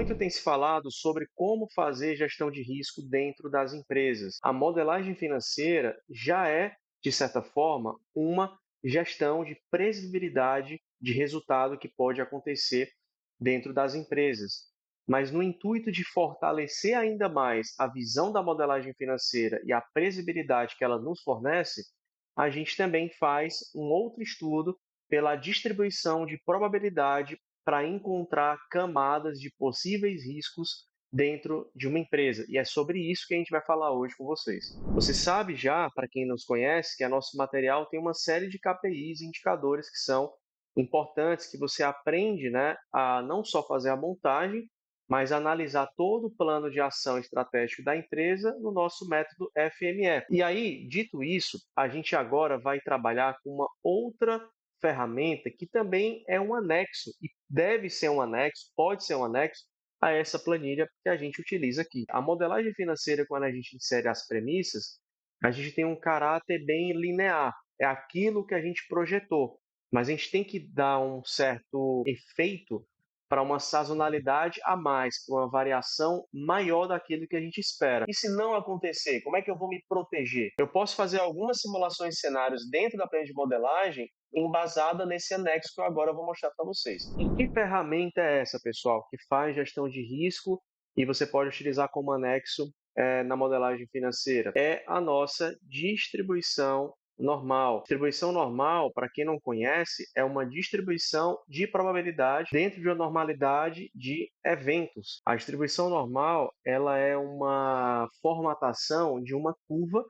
Muito tem se falado sobre como fazer gestão de risco dentro das empresas. A modelagem financeira já é, de certa forma, uma gestão de previsibilidade de resultado que pode acontecer dentro das empresas. Mas no intuito de fortalecer ainda mais a visão da modelagem financeira e a previsibilidade que ela nos fornece, a gente também faz um outro estudo pela distribuição de probabilidade para encontrar camadas de possíveis riscos dentro de uma empresa. E é sobre isso que a gente vai falar hoje com vocês. Você sabe já, para quem nos conhece, que nosso material tem uma série de KPIs e indicadores que são importantes, que você aprende, né, a não só fazer a montagem, mas analisar todo o plano de ação estratégico da empresa no nosso método FME. E aí, dito isso, a gente agora vai trabalhar com uma outra ferramenta que também é um anexo e deve ser um anexo, pode ser um anexo a essa planilha que a gente utiliza aqui. A modelagem financeira, quando a gente insere as premissas, a gente tem um caráter bem linear, é aquilo que a gente projetou, mas a gente tem que dar um certo efeito para uma sazonalidade a mais, para uma variação maior daquilo que a gente espera. E se não acontecer, como é que eu vou me proteger? Eu posso fazer algumas simulações de cenários dentro da planilha de modelagem embasada nesse anexo que eu agora vou mostrar para vocês. E que ferramenta é essa, pessoal, que faz gestão de risco e você pode utilizar como anexo na modelagem financeira? É a nossa distribuição normal. Distribuição normal, para quem não conhece, é uma distribuição de probabilidade dentro de uma normalidade de eventos. A distribuição normal, ela é uma formatação de uma curva.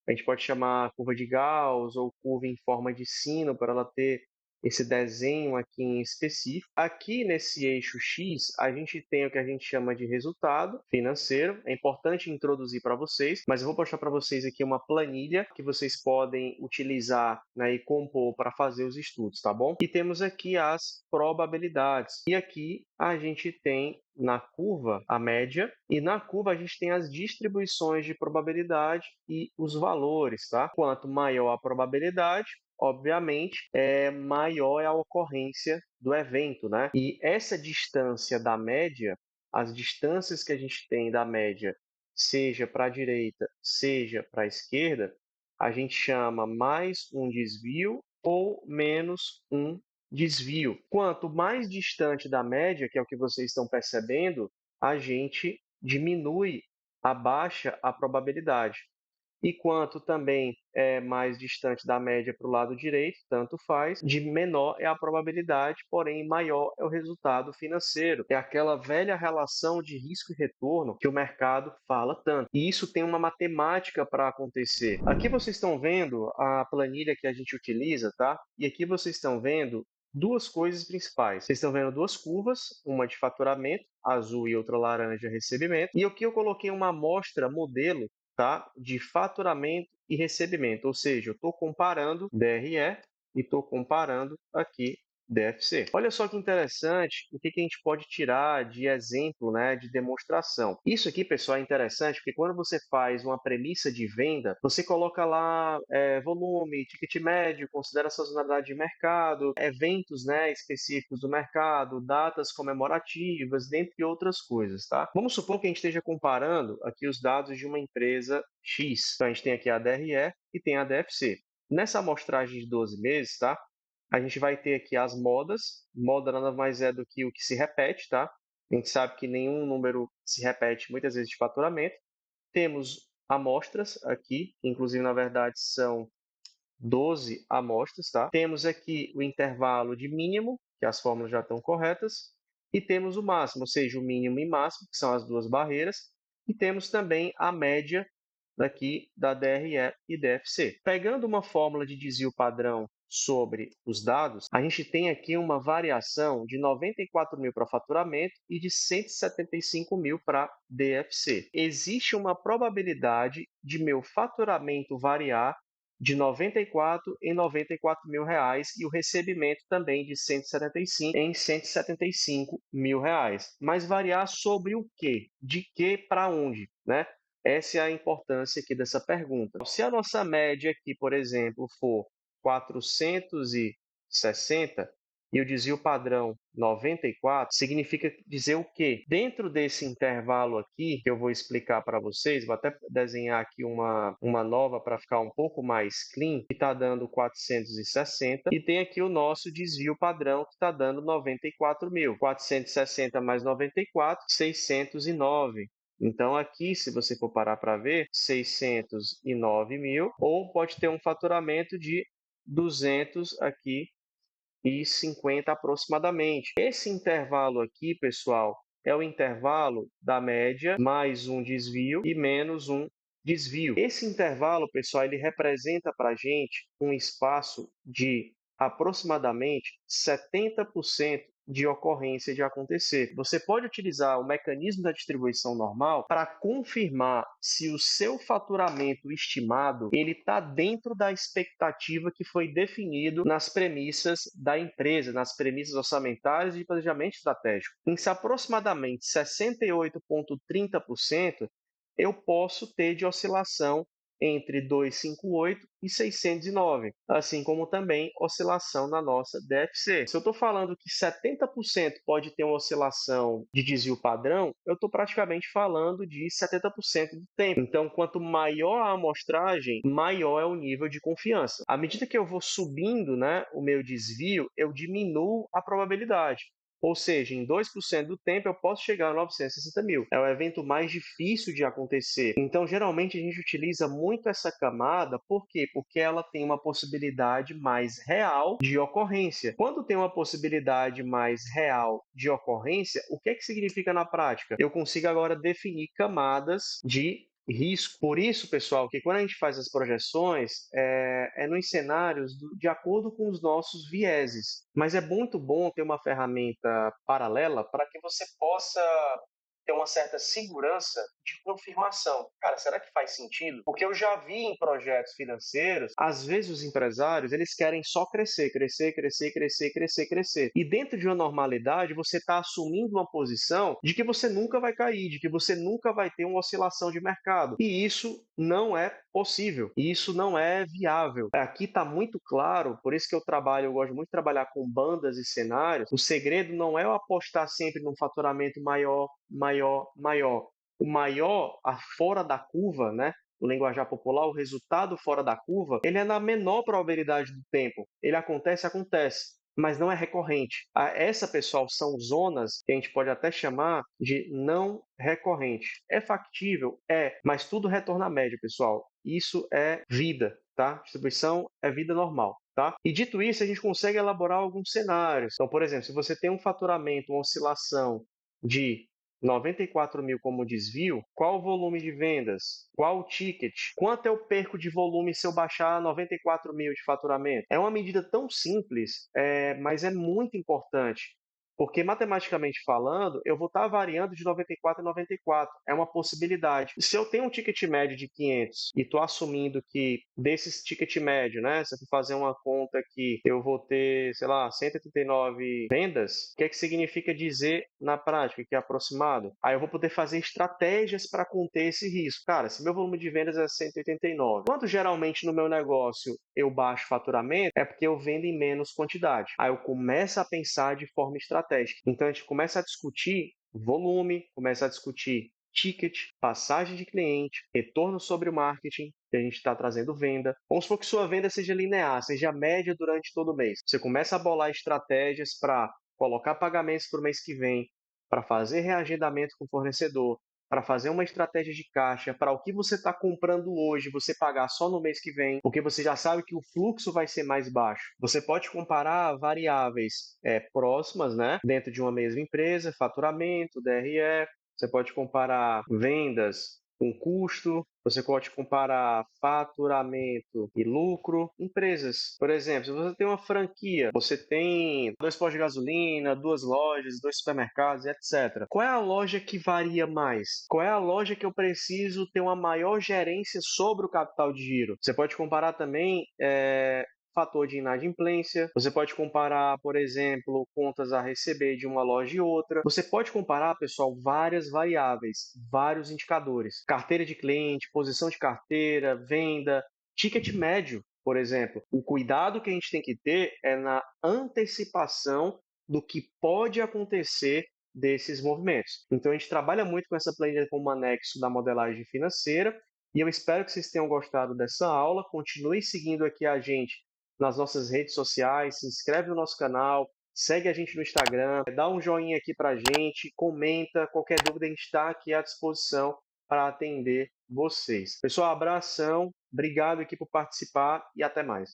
A gente pode chamar curva de Gauss ou curva em forma de sino para ela ter esse desenho aqui em específico. Aqui nesse eixo X, a gente tem o que a gente chama de resultado financeiro. É importante introduzir para vocês, mas eu vou mostrar para vocês aqui uma planilha que vocês podem utilizar, né, e compor para fazer os estudos, tá bom? E temos aqui as probabilidades. E aqui a gente tem na curva a média e na curva a gente tem as distribuições de probabilidade e os valores, tá? Quanto maior a probabilidade, obviamente, maior é a ocorrência do evento, né? E essa distância da média, as distâncias que a gente tem da média, seja para a direita, seja para a esquerda, a gente chama mais um desvio ou menos um desvio. Quanto mais distante da média, que é o que vocês estão percebendo, a gente diminui, abaixa a probabilidade. E quanto também é mais distante da média para o lado direito, tanto faz, de menor é a probabilidade, porém maior é o resultado financeiro. É aquela velha relação de risco e retorno que o mercado fala tanto. E isso tem uma matemática para acontecer. Aqui vocês estão vendo a planilha que a gente utiliza, tá? E aqui vocês estão vendo duas coisas principais. Vocês estão vendo duas curvas, uma de faturamento, azul e outra laranja, recebimento. E aqui eu coloquei uma amostra modelo, tá, de faturamento e recebimento, ou seja, eu estou comparando DRE e estou comparando aqui DFC. Olha só que interessante o que a gente pode tirar de exemplo, né, de demonstração. Isso aqui, pessoal, é interessante porque quando você faz uma premissa de venda, você coloca lá volume, ticket médio, considera a sazonalidade de mercado, eventos, né, específicos do mercado, datas comemorativas, dentre outras coisas, tá? Vamos supor que a gente esteja comparando aqui os dados de uma empresa X. Então, a gente tem aqui a DRE e tem a DFC. Nessa amostragem de 12 meses, tá? A gente vai ter aqui as modas. Moda nada mais é do que o que se repete, tá? A gente sabe que nenhum número se repete muitas vezes de faturamento. Temos amostras aqui, que inclusive, na verdade, são 12 amostras, tá? Temos aqui o intervalo de mínimo, que as fórmulas já estão corretas, e temos o máximo, ou seja, o mínimo e máximo, que são as duas barreiras, e temos também a média daqui da DRE e DFC. Pegando uma fórmula de desvio padrão sobre os dados, a gente tem aqui uma variação de 94 mil para faturamento e de 175 mil para DFC. Existe uma probabilidade de meu faturamento variar de 94 em 94 mil reais e o recebimento também de 175 em 175 mil reais. Mas variar sobre o quê? De que para onde, né? Essa é a importância aqui dessa pergunta. Se a nossa média aqui, por exemplo, for 460, e o desvio padrão 94, significa dizer o quê? Dentro desse intervalo aqui, que eu vou explicar para vocês, vou até desenhar aqui uma nova para ficar um pouco mais clean, que está dando 460, e tem aqui o nosso desvio padrão, que está dando 94 mil. 460 mais 94, 609. Então, aqui, se você for parar para ver, 609 mil, ou pode ter um faturamento de 200 aqui e 50 aproximadamente. Esse intervalo aqui, pessoal, é o intervalo da média mais um desvio e menos um desvio. Esse intervalo, pessoal, ele representa para a gente um espaço de aproximadamente 70% de ocorrência de acontecer. Você pode utilizar o mecanismo da distribuição normal para confirmar se o seu faturamento estimado ele está dentro da expectativa que foi definido nas premissas da empresa, nas premissas orçamentárias e de planejamento estratégico. Em se aproximadamente 68,30%, eu posso ter de oscilação entre 258 e 609, assim como também oscilação na nossa DFC. Se eu estou falando que 70% pode ter uma oscilação de desvio padrão, eu estou praticamente falando de 70% do tempo. Então, quanto maior a amostragem, maior é o nível de confiança. À medida que eu vou subindo, né, o meu desvio, eu diminuo a probabilidade. Ou seja, em 2% do tempo eu posso chegar a 960 mil. É o evento mais difícil de acontecer. Então, geralmente, a gente utiliza muito essa camada. Por quê? Porque ela tem uma possibilidade mais real de ocorrência. Quando tem uma possibilidade mais real de ocorrência, o que significa na prática? Eu consigo agora definir camadas de risco. Por isso, pessoal, que quando a gente faz as projeções, é nos cenários de acordo com os nossos vieses. Mas é muito bom ter uma ferramenta paralela para que você possa ter uma certa segurança de confirmação. Cara, será que faz sentido? Porque eu já vi em projetos financeiros, às vezes os empresários, eles querem só crescer, crescer, crescer, crescer, crescer, crescer. E dentro de uma normalidade, você está assumindo uma posição de que você nunca vai cair, de que você nunca vai ter uma oscilação de mercado. E isso não é possível, isso não é viável. Aqui está muito claro, por isso que eu gosto muito de trabalhar com bandas e cenários. O segredo não é eu apostar sempre num faturamento maior, maior, maior. O maior, a fora da curva, né? No linguajar popular, o resultado fora da curva, ele é na menor probabilidade do tempo. Ele acontece, mas não é recorrente. Essa, pessoal, são zonas que a gente pode até chamar de não recorrente. É factível? É, mas tudo retorna à média, pessoal. Isso é vida, tá? Distribuição é vida normal. Tá? E dito isso, a gente consegue elaborar alguns cenários. Então, por exemplo, se você tem um faturamento, uma oscilação de 94 mil como desvio, qual o volume de vendas? Qual o ticket? Quanto eu perco de volume se eu baixar 94 mil de faturamento? É uma medida tão simples, mas é muito importante. Porque, matematicamente falando, eu vou estar variando de 94 a 94. É uma possibilidade. Se eu tenho um ticket médio de 500 e estou assumindo que desses ticket médio, né, se eu for fazer uma conta que eu vou ter, sei lá, 189 vendas, o que significa dizer na prática que é aproximado? Aí eu vou poder fazer estratégias para conter esse risco. Cara, se meu volume de vendas é 189, quando geralmente no meu negócio eu baixo faturamento, é porque eu vendo em menos quantidade. Aí eu começo a pensar de forma estratégica. Então, a gente começa a discutir volume, começa a discutir ticket, passagem de cliente, retorno sobre o marketing, que a gente está trazendo venda. Vamos supor que sua venda seja linear, seja média durante todo o mês. Você começa a bolar estratégias para colocar pagamentos para o mês que vem, para fazer reagendamento com o fornecedor, para fazer uma estratégia de caixa, para o que você está comprando hoje, você pagar só no mês que vem, porque você já sabe que o fluxo vai ser mais baixo. Você pode comparar variáveis próximas, né, dentro de uma mesma empresa, faturamento, DRE, você pode comparar vendas com custo, você pode comparar faturamento e lucro. Empresas, por exemplo, se você tem uma franquia, você tem 2 postos de gasolina, 2 lojas, 2 supermercados, etc. Qual é a loja que varia mais? Qual é a loja que eu preciso ter uma maior gerência sobre o capital de giro? Você pode comparar também fator de inadimplência, você pode comparar, por exemplo, contas a receber de uma loja e outra. Você pode comparar, pessoal, várias variáveis, vários indicadores. Carteira de cliente, posição de carteira, venda, ticket médio. Por exemplo, o cuidado que a gente tem que ter é na antecipação do que pode acontecer desses movimentos. Então, a gente trabalha muito com essa planilha como anexo da modelagem financeira e eu espero que vocês tenham gostado dessa aula. Continue seguindo aqui a gente nas nossas redes sociais, se inscreve no nosso canal, segue a gente no Instagram, dá um joinha aqui para a gente, comenta, qualquer dúvida a gente está aqui à disposição para atender vocês. Pessoal, abração, obrigado aqui por participar e até mais.